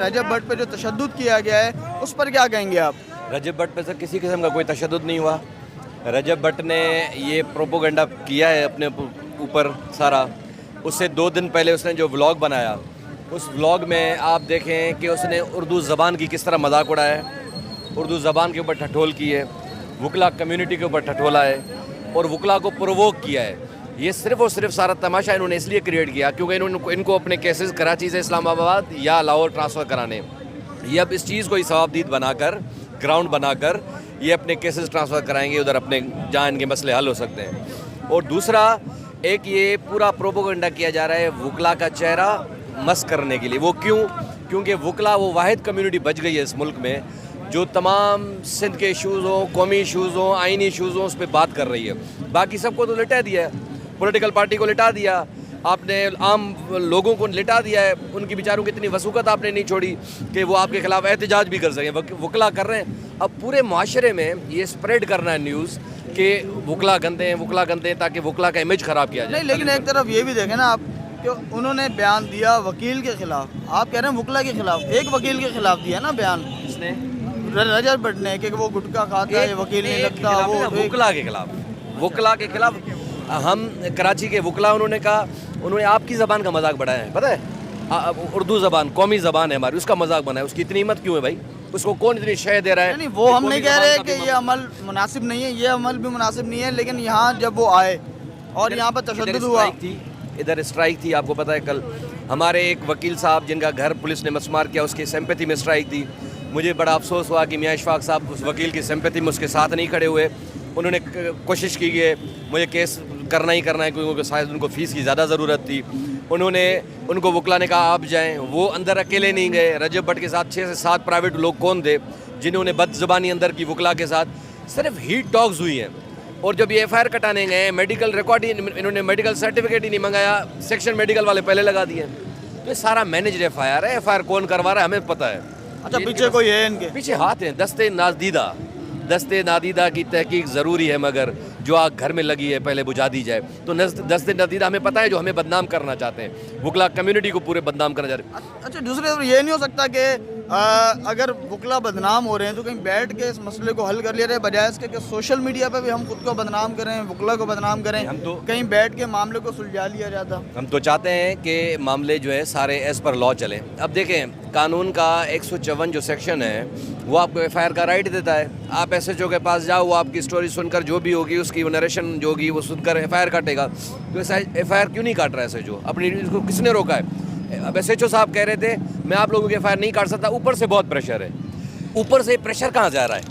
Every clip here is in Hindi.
रजब भट्ट पे जो तशद्दुद किया गया है उस पर क्या कहेंगे आप? रजब भट्ट पे सर किसी किस्म का कोई तशद्दुद नहीं हुआ। रजब भट्ट ने ये प्रोपोगंडा किया है अपने ऊपर सारा। उससे 2 दिन पहले उसने जो व्लॉग बनाया, उस व्लॉग में आप देखें कि उसने उर्दू ज़बान की किस तरह मजाक उड़ाया है, उर्दू ज़बान के ऊपर ठठोल की है, वकला कम्युनिटी के ऊपर ठठोला है और वकला को प्रोवोक किया है। ये सिर्फ़ और सिर्फ सारा तमाशा इन्होंने इसलिए क्रिएट किया क्योंकि इनको अपने केसेस कराची से इस्लामाबाद या लाहौर ट्रांसफ़र कराने। ये अब इस चीज़ को ही सवाबदीद बनाकर, ग्राउंड बनाकर ये अपने केसेस ट्रांसफ़र कराएंगे उधर अपने, जहाँ इनके मसले हल हो सकते हैं। और दूसरा एक ये पूरा प्रोपोगंडा किया जा रहा है वकला का चेहरा मस्क करने के लिए। वो क्यों? क्योंकि वकला वो वाहिद कम्युनिटी बच गई है इस मुल्क में जो तमाम सिंध के इशूज़ हों, कौमी इशूज़ हों, आइनी इशूज़ हों, उस पर बात कर रही है। बाकी सबको तो लिटा दिया है, पॉलिटिकल पार्टी को लिटा दिया आपने, आम लोगों को लिटा दिया है। उनकी बेचारों की इतनी वसूकत आपने नहीं छोड़ी कि वो आपके खिलाफ एहतजाज भी कर सकें। वकला कर रहे हैं। अब पूरे माशरे में ये स्प्रेड करना है न्यूज़ कि वकला गंदे हैं, वकला गंदे हैं, ताकि वकला का इमेज ख़राब किया जाए। नहीं, लेकिन एक तरफ ये भी देखें ना आप कि उन्होंने बयान दिया वकील के खिलाफ, आप कह रहे हैं वकला के खिलाफ। एक वकील के खिलाफ दिया ना बयान इसने रजब भट्ट ने कि वो गुटखा खाता है, वकील नहीं लगता। वो वकला के खिलाफ, वकला के खिलाफ हम कराची के वकला, उन्होंने कहा, उन्होंने आपकी ज़बान का मजाक बढ़ाया है। पता है उर्दू ज़बान कौमी ज़बान है हमारी, उसका मजाक बनाया। उसकी इतनी हिम्मत क्यों है भाई? उसको कौन इतनी शय दे रहा है? नहीं, वो हम नहीं कह रहे कि ये अमल मुनासिब नहीं है, ये अमल भी मुनासिब नहीं है, लेकिन यहाँ जब वो आए और यहाँ पर तशद्दुद हुआ, इधर स्ट्राइक थी। आपको पता है कल हमारे एक वकील साहब जिनका घर पुलिस ने मसमार किया, उसकी सिंपैथी में स्ट्राइक थी। मुझे बड़ा अफसोस हुआ कि मियां इशफाक साहब उस वकील की सिंपैथी में उसके साथ नहीं खड़े हुए। उन्होंने कोशिश की कि मुझे केस करना ही करना है क्योंकि शायद उनको फ़ीस की ज़्यादा ज़रूरत थी। उनको वकला ने कहा आप जाएं, वो अंदर अकेले नहीं गए। रजब भट्ट के साथ 6 से 7 प्राइवेट लोग कौन थे जिन्होंने बदज़बानी अंदर की वकला के साथ। सिर्फ हीट टॉक्स हुई हैं। और जब ये FIR कटाने गए, मेडिकल रिकॉर्ड ही इन्होंने मेडिकल सर्टिफिकेट ही नहीं मंगाया, सेक्शन मेडिकल वाले पहले लगा दिए। तो ये सारा मैनेज FIR है। FIR कौन करवा रहा है हमें पता है। अच्छा, पीछे कोई है इनके? पीछे हाथ हैं। दस्ते नादीदा की तहकीक ज़रूरी है, मगर जो आग घर में लगी है पहले बुझा दी जाए। तो दस्ते नादीदा हमें पता है जो हमें बदनाम करना चाहते हैं, वकला कम्युनिटी को पूरे बदनाम करना चाहते हैं। अच्छा, दूसरी तरफ ये नहीं हो सकता कि अगर वकला बदनाम हो रहे हैं तो कहीं बैठ के इस मसले को हल कर लिया जाए, बजाय इसके कि सोशल मीडिया पे भी हम खुद को बदनाम करें, वकला को बदनाम करें। हम तो कहीं बैठ के मामले को सुलझा लिया जाता। हम तो चाहते हैं कि मामले जो है सारे एज़ पर लॉ चलें। अब देखें, कानून का 154 जो सेक्शन है वो आपको FIR का राइट देता है। आप SHO के पास जाओ, वो आपकी स्टोरी सुनकर जो भी होगी उसकी नरेशन जो होगी वो सुनकर FIR काटेगा। तो FIR क्यों नहीं काट रहा है SHO? अपनी इसको किसने रोका है? अब SHO साहब कह रहे थे मैं आप लोगों की FIR नहीं काट सकता, ऊपर से बहुत प्रेशर है। ऊपर से प्रेशर कहाँ जा रहा है?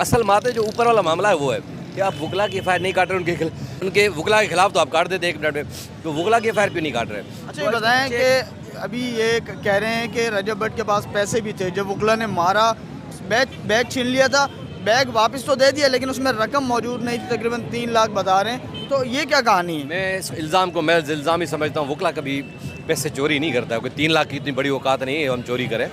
असल बात है जो ऊपर वाला मामला है वो है कि आप वकला की FIR नहीं काट रहे, उनके वकला के खिलाफ तो आप काट देते 1 मिनट में, तो वकला की FIR क्यों नहीं काट रहे? अच्छा, ये बताएं कि अभी ये कह रहे हैं कि रजब भट्ट के पास पैसे भी थे, जब वकला ने मारा बैग छीन लिया था, बैग वापस तो दे दिया लेकिन उसमें रकम मौजूद नहीं थी, तकरीबन 3 लाख बता रहे हैं। तो ये क्या कहानी है? मैं इस इल्ज़ाम को मैं इल्ज़ाम ही समझता हूँ। वकला कभी पैसे चोरी नहीं करता है, कोई 3 लाख की इतनी बड़ी औकात नहीं है हम चोरी करें।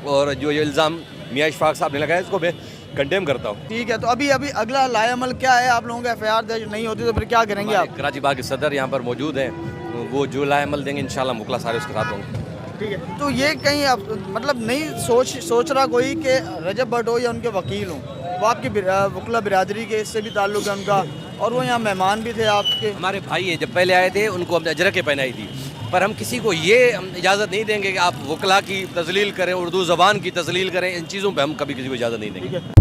और जो ये इल्ज़ाम मियां इशफाक साहब ने लगाया इसको मैं कंडेम करता हूँ। ठीक है, तो अभी अगला लाएअमल क्या है? आप लोगों का FIR दर्ज नहीं होती तो फिर क्या करेंगे आप? कराची बाग के सदर यहाँ पर मौजूद हैं, तो वो जो लाएअमल देंगे इंशाल्लाह वकला सारे उसके साथ होंगे। ठीक है, तो ये कहीं आप मतलब नहीं सोच रहा कोई कि रजब भट्ट हो या उनके वकील हों, वो आपकी वकला बिरादरी के इससे भी ताल्लुक़ है उनका, और वो यहाँ मेहमान भी थे आपके? हमारे भाई है, जब पहले आए थे उनको हमने अजरकें पहनाई थी, पर हम किसी को ये इजाज़त नहीं देंगे कि आप वकला की तजलील करें, उर्दू ज़बान की तजलील करें। इन चीज़ों पर हम कभी किसी को इजाज़त नहीं देंगे।